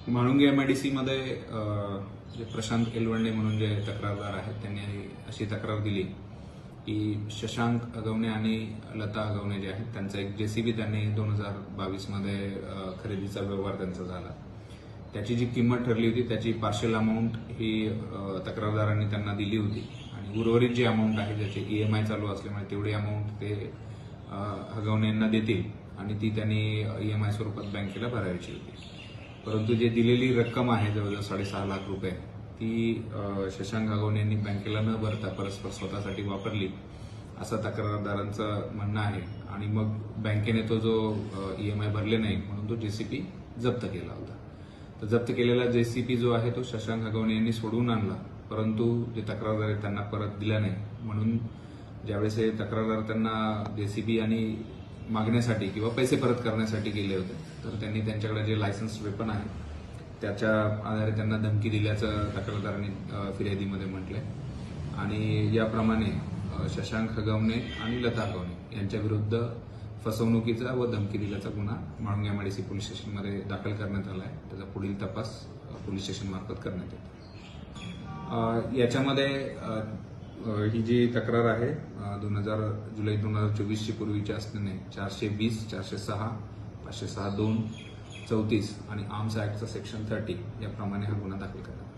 Mhalunge MIDC मध्ये जे प्रशांत एलवंडे म्हणून जे तक्रारदार आहेत त्यांनी अशी तक्रार दिली की शशांक अगवणे आणि लता अगवणे जे आहेत त्यांचा एक JCB त्यांनी 2022 मध्ये खरेदीचा व्यवहार त्यांचा झाला. त्याची जी किंमत ठरली होती त्याची पार्शियल अमाऊंट ही तक्रारदारांनी त्यांना दिली होती आणि उर्वरित जी अमाऊंट आहे ज्याची EMI चालू असल्यामुळे तेवढी अमाऊंट ते अगवणे यांना देतील आणि ती त्यांनी EMI स्वरूपात बँकेला भरायची होती. परंतु जे दिलेली रक्कम आहे जवळजवळ 6.5 लाख रुपये ती शशांक अगवणे यांनी बँकेला न भरता परस्पर स्वतःसाठी वापरली असं तक्रारदारांचं म्हणणं आहे आणि मग बँकेने तो जो EMI भरले नाही म्हणून तो JCB जप्त केला होता. तर जप्त केलेला JCB जो आहे तो शशांक अगवणे यांनी सोडवून आणला, परंतु जे तक्रारदार आहेत त्यांना परत दिला नाही. म्हणून ज्यावेळेस हे तक्रारदार त्यांना JCB आणि मागण्यासाठी किंवा पैसे परत करण्यासाठी गेले होते तर त्यांनी त्यांच्याकडे जे लायसन्स वेपन आहे त्याच्या आधारे त्यांना धमकी दिल्याचं तक्रारदारांनी फिर्यादीमध्ये म्हटलंय आणि याप्रमाणे शशांक अगवणे आणि लता अगवणे यांच्या विरुद्ध फसवणुकीचा व धमकी दिल्याचा गुन्हा म्हाळुंगे MIDC पोलीस स्टेशनमध्ये दाखल करण्यात आला आहे. त्याचा पुढील तपास पोलीस स्टेशन मार्फत करण्यात येतो. याच्यामध्ये ही जी तक्रार आहे जुलै 2024 ची पूर्वीची असल्याने 420, 406, 506(2), 34 आणि आर्म्स ऍक्टचा सेक्शन 30 याप्रमाणे हा गुन्हा दाखल करण्यात आला.